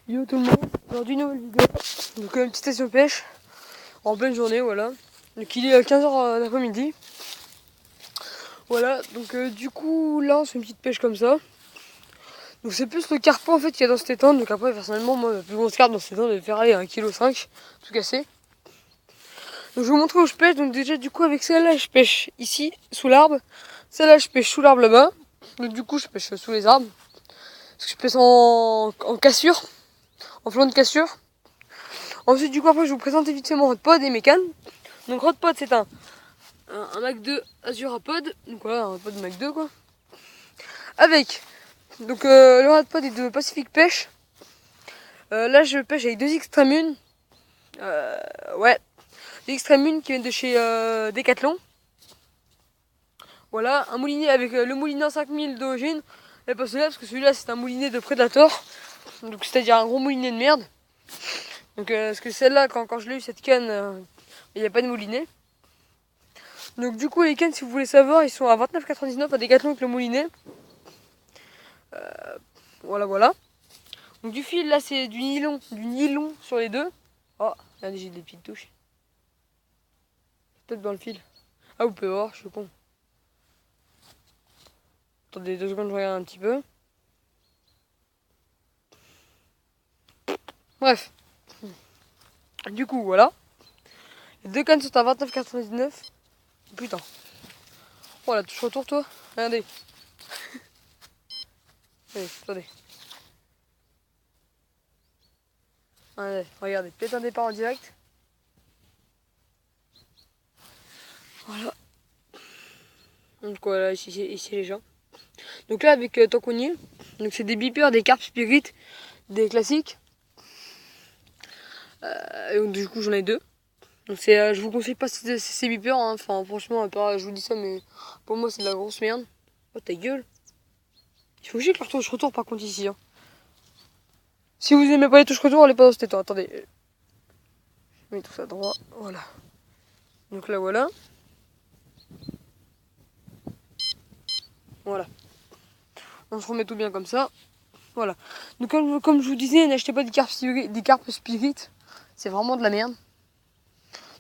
Yo tout le monde, aujourd'hui une nouvelle vidéo, donc une petite station de pêche en pleine journée, voilà. Donc il est 15h d'après-midi. Voilà, donc du coup là on fait une petite pêche comme ça. Donc c'est plus le carpon en fait qu'il y a dans cet étang. Donc après personnellement moi la plus grosse carpe dans cet étang devait faire aller 1,5 kg tout cassé. Donc je vais vous montrer où je pêche. Donc déjà du coup avec celle-là je pêche ici sous l'arbre. Celle-là je pêche sous l'arbre là-bas. Donc du coup je pêche sous les arbres. Parce que je pêche en cassure, en flanc de cassure. Ensuite, du coup, après, je vous présente vite fait mon Rodpod et mes cannes. Donc, Rodpod, c'est un Mac 2 Azure Apod. Donc, voilà, un Rodpod Mac 2, quoi. Avec, donc, le Rodpod est de Pacific Pêche. Là, je pêche avec deux Extreme. Ouais, des Extreme qui viennent de chez Decathlon. Voilà, un moulinet avec le moulinet 5000 d'origine. Et pas celui-là, parce que celui-là, c'est un moulinet de Predator. Donc, c'est-à-dire un gros moulinet de merde. Donc, parce que celle-là, quand je l'ai eu, cette canne, il n'y a pas de moulinet. Donc du coup les cannes, si vous voulez savoir, ils sont à 29,99 à Decathlon avec le moulinet. Voilà. Donc du fil là c'est du nylon sur les deux. Oh, regardez, j'ai des petites touches. Peut-être dans le fil. Ah, vous pouvez voir, je suis con. Attendez 2 secondes, je regarde un petit peu. Bref. Du coup voilà. Les deux cannes sont à 29,99. Putain. Voilà, touche retour toi. Regardez. Allez, attendez. Allez, regardez. Peut-être un départ en direct. Voilà. Donc voilà, ici les gens. Donc là avec tant qu'on y est, donc c'est des beepers, des carpes spirites, des classiques. Et donc du coup j'en ai deux. Donc c'est, je vous conseille pas ces beepers, hein. Enfin franchement, je vous dis ça, mais pour moi c'est de la grosse merde. Oh ta gueule. Il faut que j'ai que leur touche retour par contre ici. Hein. Si vous aimez pas les touches retour, allez pas dans cet étang. Attendez. Je mets tout ça droit. Voilà. Donc là voilà. Voilà. On se remet tout bien comme ça. Voilà. Donc comme je vous disais, n'achetez pas des carpes spirites. C'est vraiment de la merde.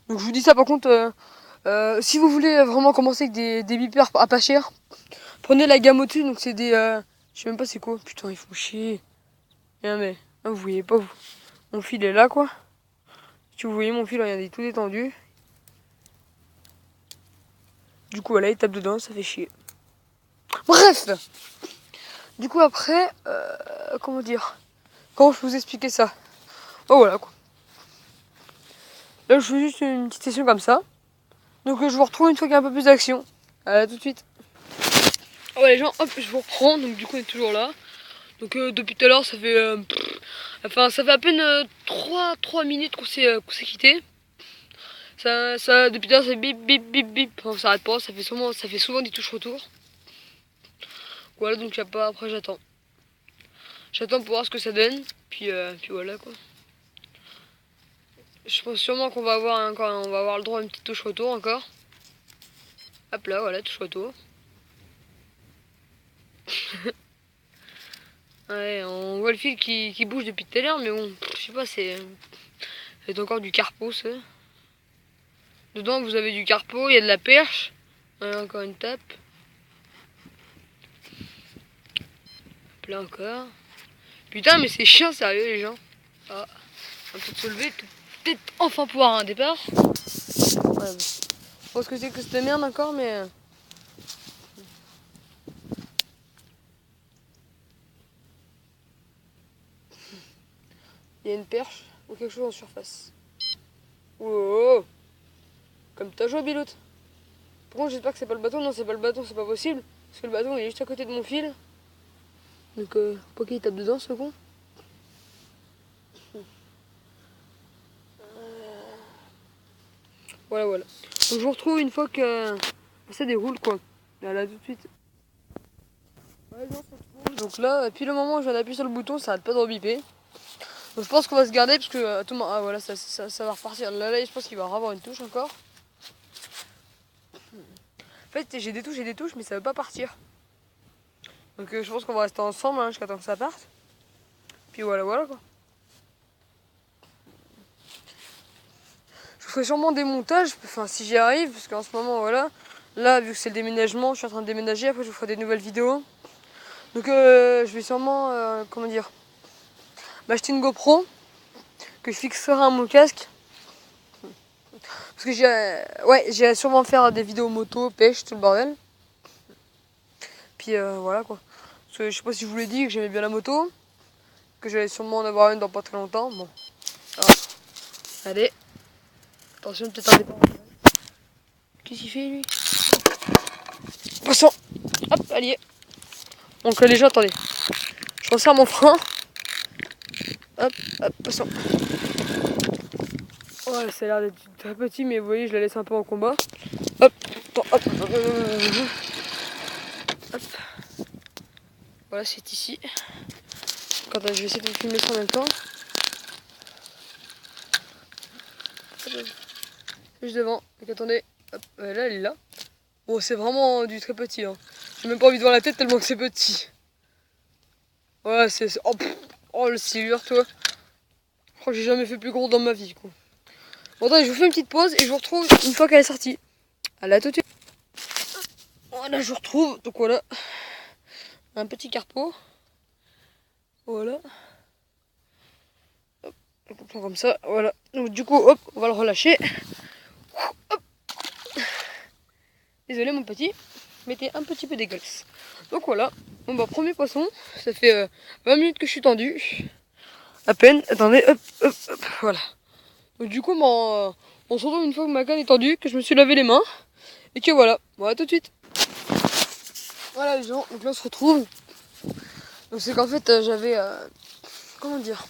Donc je vous dis ça par contre, si vous voulez vraiment commencer avec des beepers à pas cher, prenez la gamme au-dessus. Donc c'est des... je sais même pas c'est quoi. Putain, ils font chier. Ah, mais vous voyez pas, vous. Mon fil est là quoi. Si vous voyez mon fil, regardez, tout détendu. Du coup voilà, il tape dedans, ça fait chier. Bref. Du coup après, comment dire, comment je peux vous expliquer ça? Oh voilà quoi. Là je fais juste une petite session comme ça. Donc je vous retrouve une fois qu'il y a un peu plus d'action. Tout de suite. Oh ouais, les gens, hop, je vous reprends. Donc du coup on est toujours là. Donc depuis tout à l'heure ça fait enfin ça fait à peine 3 minutes qu'on s'est quitté. Ça depuis tout à l'heure ça bip bip bip bip. Enfin, ça arrête pas, ça fait souvent des touches retour. Voilà, donc y a pas, après j'attends. J'attends pour voir ce que ça donne. Puis voilà quoi. Je pense sûrement qu'on va avoir on va avoir le droit à une petite touche retour encore. Hop là, voilà, touche retour. Ouais, on voit le fil qui bouge depuis tout à l'heure, mais bon, je sais pas, c'est encore du carpo, ça. Dedans, vous avez du carpo, il y a de la perche. Voilà, encore une tape. Hop là encore. Putain, mais c'est chiant, sérieux, les gens. Ah, on va peut-être se lever, peut-être enfin pouvoir un départ. Ouais, bon. Je pense que c'est que cette merde encore, mais... Il y a une perche ou quelque chose en surface. Wow. Comme t'as joué, Biloute. Par contre, j'espère que c'est pas le bâton. Non, c'est pas le bâton, c'est pas possible. Parce que le bâton, il est juste à côté de mon fil. Donc, pas qu'il tape dedans, ce con. Voilà. Donc, je vous retrouve une fois que ça déroule, quoi. Là, tout de suite. Ouais, non, donc là, depuis le moment où je viens d'appuyer sur le bouton, ça arrête pas de rebiper. Donc, je pense qu'on va se garder parce que tout le monde... Ah, voilà, ça va repartir. Là, je pense qu'il va avoir une touche encore. En fait, j'ai des touches, mais ça veut pas partir. Donc, je pense qu'on va rester ensemble hein, jusqu'à temps que ça parte. Puis voilà quoi. ferai sûrement des montages, enfin si j'y arrive, parce qu'en ce moment voilà, là vu que c'est le déménagement, je suis en train de déménager, après je vous ferai des nouvelles vidéos. Donc je vais sûrement, comment dire, m'acheter une GoPro, que je fixerai à mon casque. Parce que j'irai sûrement faire des vidéos moto, pêche, tout le bordel. Puis voilà quoi. Parce que je sais pas si je vous l'ai dit que j'aimais bien la moto, que j'allais sûrement en avoir une dans pas très longtemps. Bon, alors, allez, attention peut-être un départ. Qu'est-ce qu'il fait lui? Poisson. Hop, allez. Donc les gens, attendez. Je resserre mon frein. Hop, hop, poisson. Ouais, ça a l'air d'être très petit, mais vous voyez, je la laisse un peu en combat. Hop, hop, hop, hop, hop. Voilà, c'est ici. Quand je vais essayer de filmer ça en même temps. Juste devant. Donc attendez. Hop, là, elle est là. Bon, c'est vraiment du très petit. Hein. J'ai même pas envie de voir la tête tellement que c'est petit. Ouais, c'est. Oh, oh, le silure, toi. Oh, j'ai jamais fait plus gros dans ma vie, quoi. Bon, attendez, je vous fais une petite pause et je vous retrouve une fois qu'elle est sortie. Allez, à tout de suite. Voilà, je vous retrouve. Donc voilà. Un petit carpeau. Voilà. Hop, on prend comme ça. Voilà. Donc du coup, hop, on va le relâcher. Hop. Désolé, mon petit. Mettez un petit peu dégueulasse. Donc voilà. Bon, bah, premier poisson. Ça fait 20 minutes que je suis tendu. À peine. Attendez, hop, hop, hop. Voilà. Donc du coup, on se retrouve une fois que ma canne est tendue, que je me suis lavé les mains. Et que voilà. Bon, à tout de suite. Voilà les gens. Donc là, on se retrouve. Donc c'est qu'en fait, j'avais... comment dire,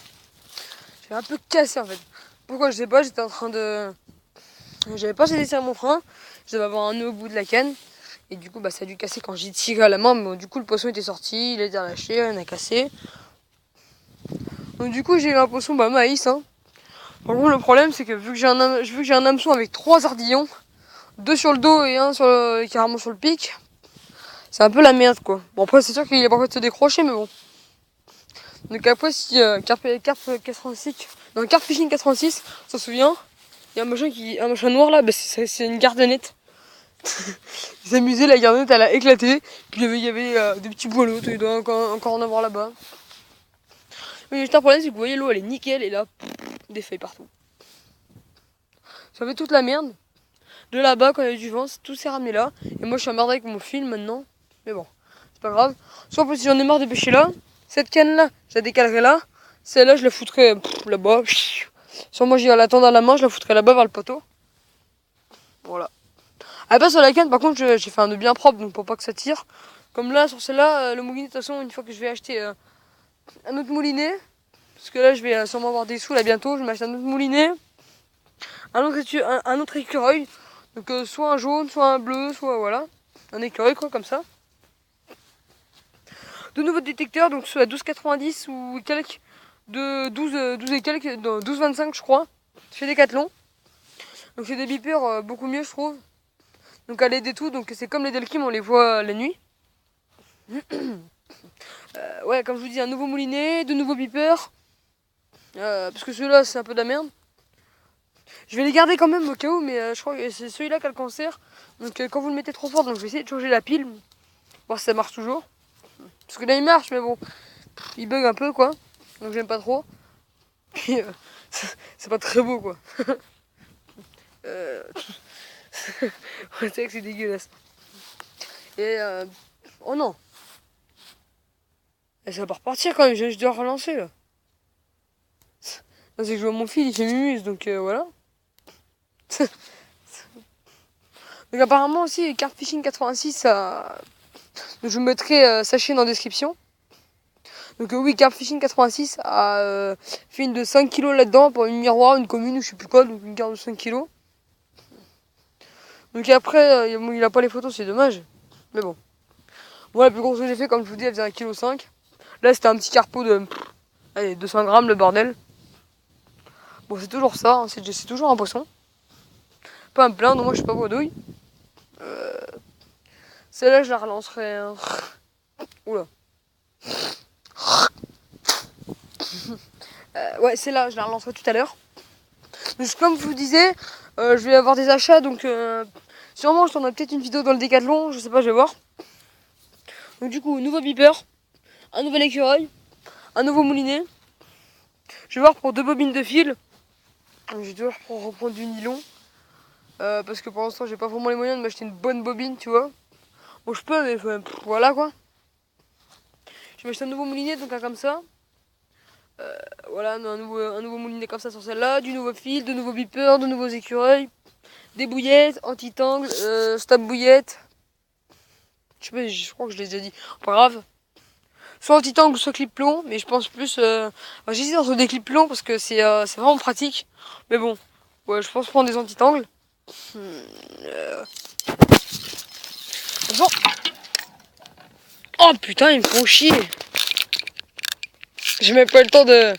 j'ai un peu cassé en fait. Pourquoi je sais pas, j'étais en train de... J'avais pas assez desserré mon frein, je devais avoir un nœud au bout de la canne. Et du coup bah ça a dû casser quand j'ai tiré à la main, mais bon, du coup le poisson était sorti, il a été relâché, on a cassé. Donc du coup j'ai eu un poisson maïs. Hein. Par contre le problème c'est que vu que j'ai un hameçon avec 3 ardillons, 2 sur le dos et un carrément sur le pic, c'est un peu la merde quoi. Bon après c'est sûr qu'il est pas prêt de se décrocher mais bon. Donc après, si Carp 86, dans Carp Fishing 86, on s'en souvient, il y a un machin noir là, bah c'est une gardenette. Ils s'amusaient, la gardenette elle a éclaté, puis il y avait des petits boileaux, il doit encore en avoir là-bas. Mais juste un problème, c'est que vous voyez l'eau elle est nickel et là, des feuilles partout. Ça fait toute la merde. De là-bas, quand il y a du vent, tout s'est ramené là. Et moi je suis emmerdé avec mon fil maintenant. Mais bon, c'est pas grave. Soit si j'en ai marre de pêcher là, cette canne là, je la décalerai là. Celle-là, je la foutrais là-bas. Soit moi j'irai la tendre à la main, je la foutrais là-bas vers le poteau. Voilà. Ah bah sur la canne, par contre, j'ai fait un nœud bien propre, donc pour pas que ça tire. Comme là, sur celle-là, le moulinet, de toute façon, une fois que je vais acheter un autre moulinet, parce que là, je vais sûrement avoir des sous là bientôt, je vais m'acheter un autre moulinet, un autre écureuil. Donc soit un jaune, soit un bleu, soit voilà. Un écureuil quoi, comme ça. De nouveaux détecteurs, donc ceux à 12,90 ou quelques, de 12 et quelques, 12,25 je crois, chez Decathlon. Donc c'est des beepers beaucoup mieux je trouve. Donc à l'aide et tout, donc c'est comme les Delkim, on les voit la nuit. Ouais, comme je vous dis, un nouveau moulinet, de nouveaux beepers. Parce que ceux-là c'est un peu de la merde. Je vais les garder quand même au cas où, mais je crois que c'est celui-là qui a le cancer. Donc quand vous le mettez trop fort, donc je vais essayer de changer la pile. Voir si ça marche toujours. Parce que là il marche, mais bon, il bug un peu quoi. Donc j'aime pas trop. Puis c'est pas très beau quoi. C'est vrai que c'est dégueulasse. Et oh non. Et ça va pas repartir quand même, je dois relancer là. C'est que je vois mon fil, il fait mumuse, donc voilà. Donc apparemment aussi, Carp Fishing 86, ça... Donc, je vous mettrai sa chaîne en description. Donc oui, Carp Fishing 86 a fait une de 5 kilos là-dedans pour une miroir, une commune ou je sais plus quoi, donc une garde de 5 kilos. Donc après, il a pas les photos, c'est dommage. Mais bon. Moi, la plus grosse que j'ai fait, comme je vous dis, elle faisait 1,5 kg. Là, c'était un petit carpeau de allez, 200 grammes, le bordel. Bon, c'est toujours ça, hein, c'est toujours un poisson. Pas à me plaindre, moi je suis pas bredouille. Celle-là, je la relancerai. Hein. Oula. Ouais, celle-là, je la relancerai tout à l'heure. Donc, comme je vous disais, je vais avoir des achats, donc sûrement je tournerai peut-être une vidéo dans le Décathlon, je sais pas, je vais voir. Donc du coup, nouveau beeper, un nouvel écureuil, un nouveau moulinet. Je vais voir pour 2 bobines de fil. Je vais devoir reprendre du nylon. Parce que pour l'instant, j'ai pas vraiment les moyens de m'acheter une bonne bobine, tu vois. Bon, je peux, mais voilà quoi. Je vais m'acheter un nouveau moulinet, donc un comme ça. Voilà, un nouveau moulinet comme ça sur celle-là. Du nouveau fil, de nouveaux beepers, de nouveaux écureuils. Des bouillettes, anti-tangle, stop bouillette. Je sais pas, je crois que je l'ai déjà dit. Pas grave. Soit anti-tangle, soit clip plomb. Mais je pense plus... j'hésite entre des clips plombs parce que c'est vraiment pratique. Mais bon, ouais, je pense prendre des anti-tangles. Bon. Oh putain, ils me font chier. J'ai même pas le temps de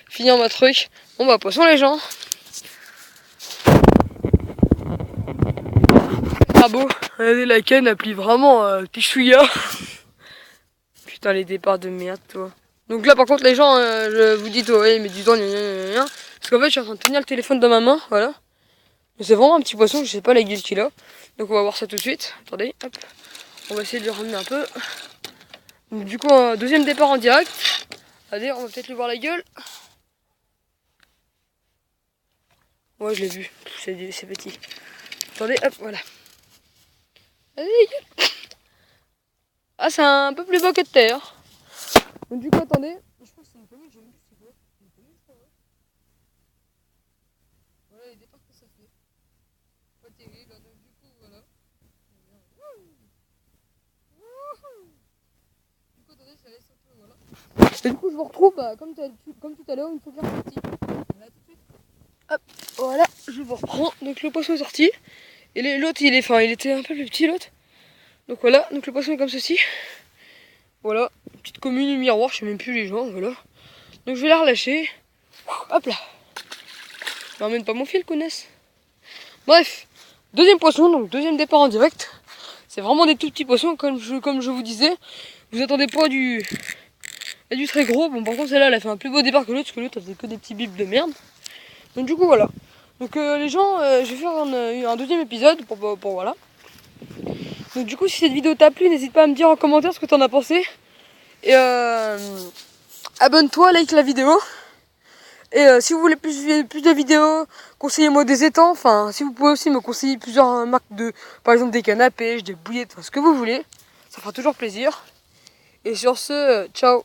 finir ma truc. Bon bah, poisson les gens. Ah beau. Regardez, la canne applique vraiment pichouilla. Putain, les départs de merde, toi. Donc là, par contre, les gens, je vous dis, toi, ouais, mais du temps, parce qu'en fait, je suis en train de tenir le téléphone dans ma main, voilà. Mais c'est vraiment un petit poisson, je sais pas la gueule qu'il a. Donc on va voir ça tout de suite. Attendez, hop. On va essayer de le ramener un peu. Donc, du coup, un deuxième départ en direct. Allez, on va peut-être lui voir la gueule. Ouais, je l'ai vu. C'est petit. Attendez, hop, voilà. Allez, gueule. Ah, c'est un peu plus beau que de terre. Donc du coup, attendez. Je pense que c'est une commune, j'ai vu c'est quoi. Une commune, je crois. Voilà les départs que ça fait. Pas terrible, donc du coup, voilà. Du coup, attendez, je la laisse un peu, voilà. Et du coup, je vous retrouve comme tout à l'heure, une fois que j'ai sorti. Là, tout de suite. Hop, voilà, je vous reprends. Donc le poisson est sorti. Et l'autre, il était un peu plus petit, l'autre. Donc voilà, donc le poisson est comme ceci. Voilà, une petite commune, une miroir, je sais même plus les gens, voilà. Donc je vais la relâcher. Hop là. N'emmène pas mon fil, connaisse. Bref, deuxième poisson, donc deuxième départ en direct. C'est vraiment des tout petits poissons, comme je vous disais. Vous attendez pas du très gros. Bon, par contre, celle-là, elle a fait un plus beau départ que l'autre, parce que l'autre, elle faisait que des petits bips de merde. Donc du coup, voilà. Donc les gens, je vais faire un deuxième épisode pour voilà. Donc du coup, si cette vidéo t'a plu, n'hésite pas à me dire en commentaire ce que t'en as pensé. Et abonne-toi, like la vidéo. Et si vous voulez plus de vidéos, conseillez-moi des étangs. Enfin, si vous pouvez aussi me conseiller plusieurs marques de, par exemple des cannes à pêche, des bouillettes, enfin ce que vous voulez. Ça fera toujours plaisir. Et sur ce, ciao.